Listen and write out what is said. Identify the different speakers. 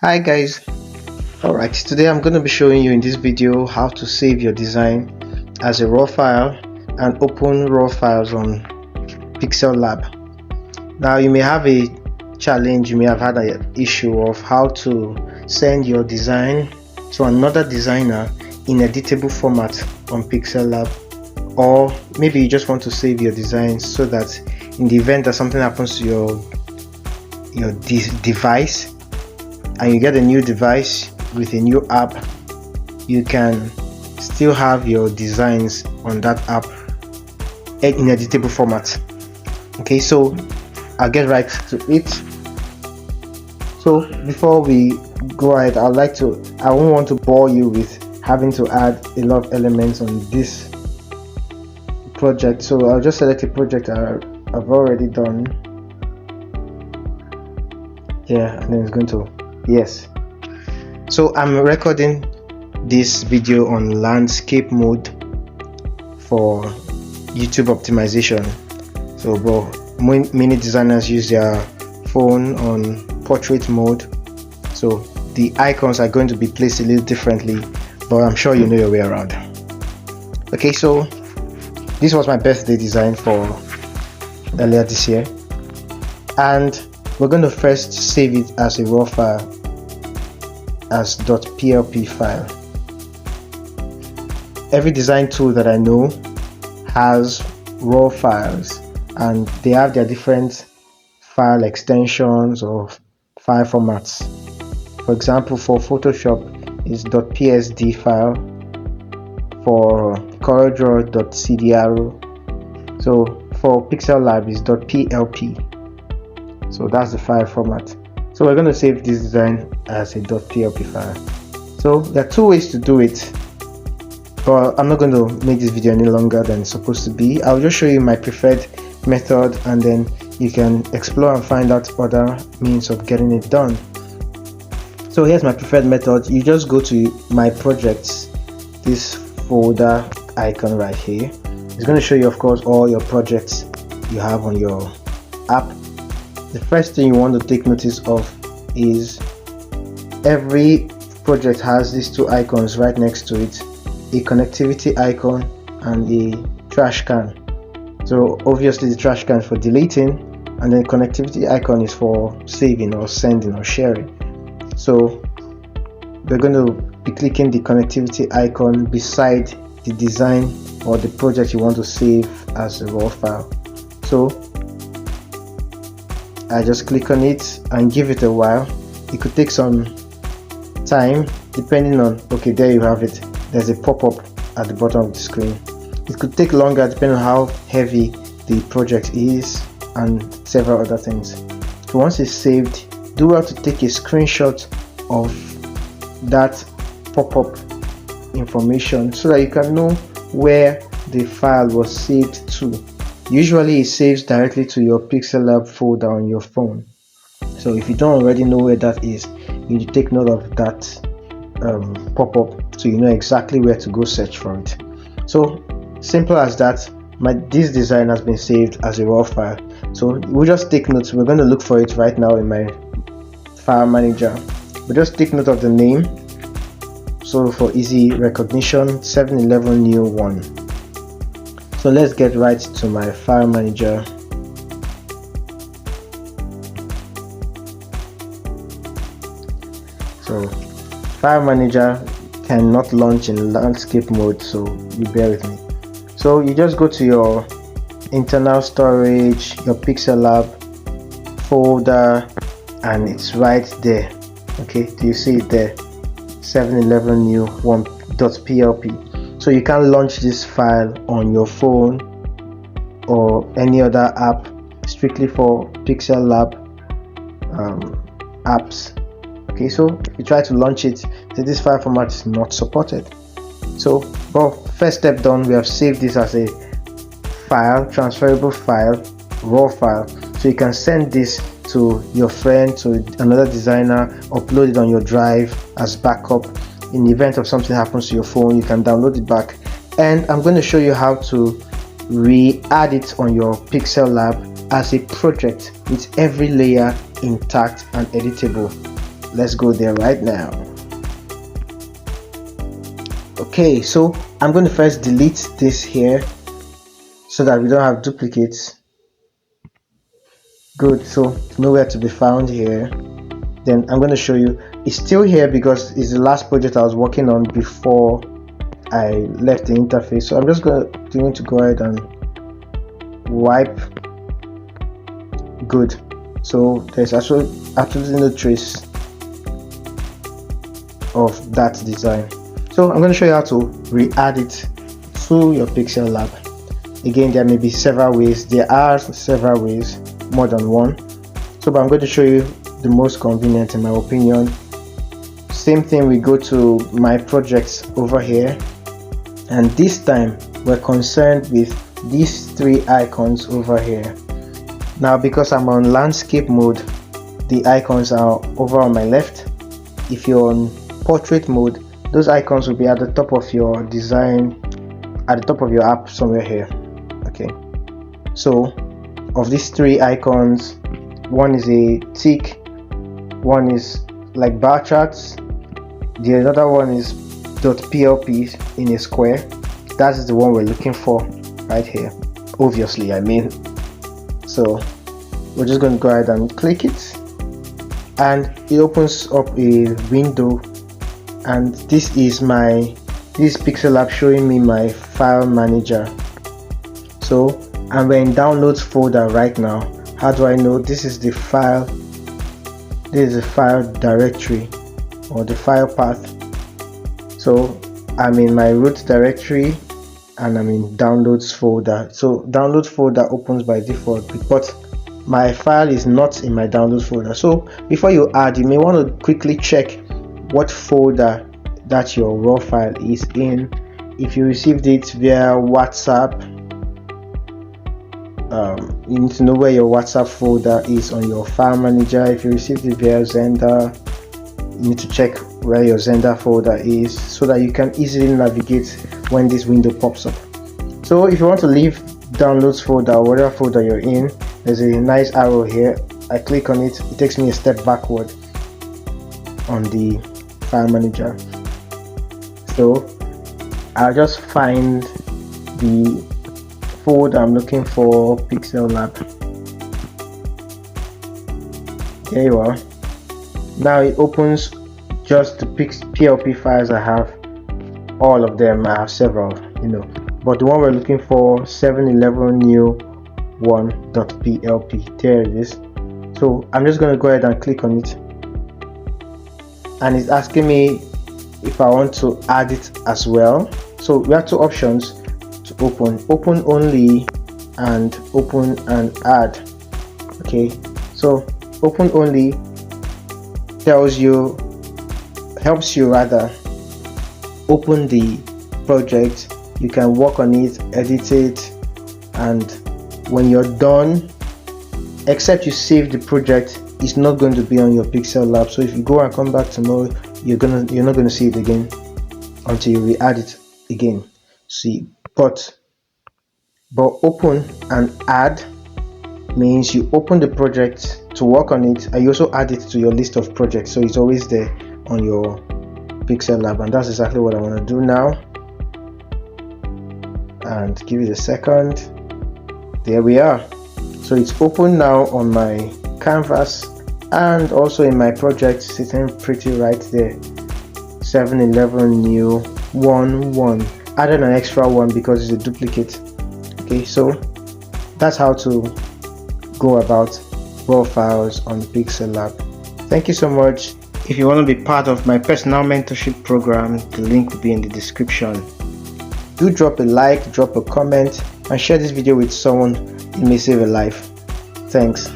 Speaker 1: Hi guys, alright, today I'm going to be showing you in this video how to save your design as a raw file and open raw files on Pixelab. Now you may have a challenge, you may have had an issue of how to send your design to another designer in editable format on Pixelab, or maybe you just want to save your designs so that in the event that something happens to your device and you get a new device with a new app, you can still have your designs on that app in editable format. Okay, so I'll get right to it. So before we go ahead, I won't want to bore you with having to add a lot of elements on this project, so I'll just select a project I've already done here, and then it's going to yes. So I'm recording this video on landscape mode for YouTube optimization. So but many designers use their phone on portrait mode, so the icons are going to be placed a little differently, but I'm sure you know your way around. Okay, so this was my birthday design for earlier this year, and we're going to first save it as a raw file as .plp file. Every design tool that I know has raw files, and they have their different file extensions or file formats. For example, for Photoshop is .psd file, for CorelDRAW.cdr, so for Pixelab is .plp. So that's the file format. So we're going to save this design as a .plp file. So there are two ways to do it, but I'm not going to make this video any longer than it's supposed to be. I'll just show you my preferred method, and then you can explore and find out other means of getting it done. So here's my preferred method. You just go to my projects, this folder icon right here. It's going to show you, of course, all your projects you have on your app. The first thing you want to take notice of is every project has these two icons right next to it, a connectivity icon and a trash can. So obviously the trash can is for deleting, and then the connectivity icon is for saving or sending or sharing. So we're going to be clicking the connectivity icon beside the design or the project you want to save as a raw file. So I just click on it and give it a while. It could take some time depending on, okay, there you have it, there's a pop-up at the bottom of the screen. It could take longer depending on how heavy the project is and several other things. So once it's saved, do well to take a screenshot of that pop-up information so that you can know where the file was saved to. Usually it saves directly to your Pixelab folder on your phone. So if you don't already know where that is, you need to take note of that pop-up so you know exactly where to go search for it. So simple as that. This design has been saved as a raw file. So we'll just take notes. We're going to look for it right now in my file manager. We'll just take note of the name. So for easy recognition, 711 new 1. So let's get right to my file manager. So file manager cannot launch in landscape mode, so you bear with me. So you just go to your internal storage, your Pixelab folder, and it's right there. Okay, do you see it there? 711 new 1.plp. So you can launch this file on your phone or any other app, strictly for Pixelab apps. Okay, so if you try to launch it, this file format is not supported. So, well, first step done, we have saved this as a file, transferable file, raw file. So you can send this to your friend, to another designer, upload it on your drive as backup. In the event of something happens to your phone, you can download it back. And I'm going to show you how to re-add it on your Pixelab as a project with every layer intact and editable. let's go there right now. Okay, so I'm going to first delete this here so that we don't have duplicates. Good, so nowhere to be found here. Then I'm going to show you, it's still here because it's the last project I was working on before I left the interface. So I'm just going to go ahead and wipe. Good, so there's absolutely no trace of that design. So I'm going to show you how to re-add it to your Pixelab. Again, there may be several ways. There are several ways, more than one. So but I'm going to show you the most convenient in my opinion. Same thing, we go to my projects over here, and this time we're concerned with these three icons over here. Now because I'm on landscape mode, the icons are over on my left. If you're on portrait mode, those icons will be at the top of your design, at the top of your app somewhere here. Okay, so of these three icons, one is a tick, one is like bar charts, the other one is .plp in a square. That is the one we're looking for right here, obviously, I mean. So we're just going to go ahead and click it, and it opens up a window, and this is Pixelab showing me my file manager. So and we're in downloads folder right now. How do I know? This is the file directory or the file path. So I'm in my root directory and I'm in downloads folder. So downloads folder opens by default, but my file is not in my downloads folder. So before you add, you may want to quickly check what folder that your raw file is in. If you received it via WhatsApp, you need to know where your WhatsApp folder is on your file manager. If you received it via Xender, you need to check where your Xender folder is so that you can easily navigate when this window pops up. So if you want to leave downloads folder or whatever folder you're in, there's a nice arrow here. I click on it, it takes me a step backward on the file manager. So I'll just find the folder I'm looking for, Pixelab. There you are. Now it opens just the PLP files I have. All of them, I have several, but the one we're looking for, 711 new 1.plp, there it is. So I'm just going to go ahead and click on it, and it's asking me if I want to add it as well. So we have two options to open only and open and add. Okay, so open only helps you open the project. You can work on it, edit it, and when you're done, except you save the project, it's not going to be on your Pixelab. So if you go and come back tomorrow, you're not going to see it again until you re-add it again. See, but open and add means you open the project to work on it, and you also add it to your list of projects, so it's always there on your Pixelab. And that's exactly what I want to do now, and give it a second. There we are. So it's open now on my canvas and also in my project, sitting pretty right there. 711 new 1.1, added an extra one because it's a duplicate. Okay, so that's how to go about raw files on Pixelab. Thank you so much. If you want to be part of my personal mentorship program, the link will be in the description. Do drop a like, drop a comment, and share this video with someone. It may save a life. Thanks.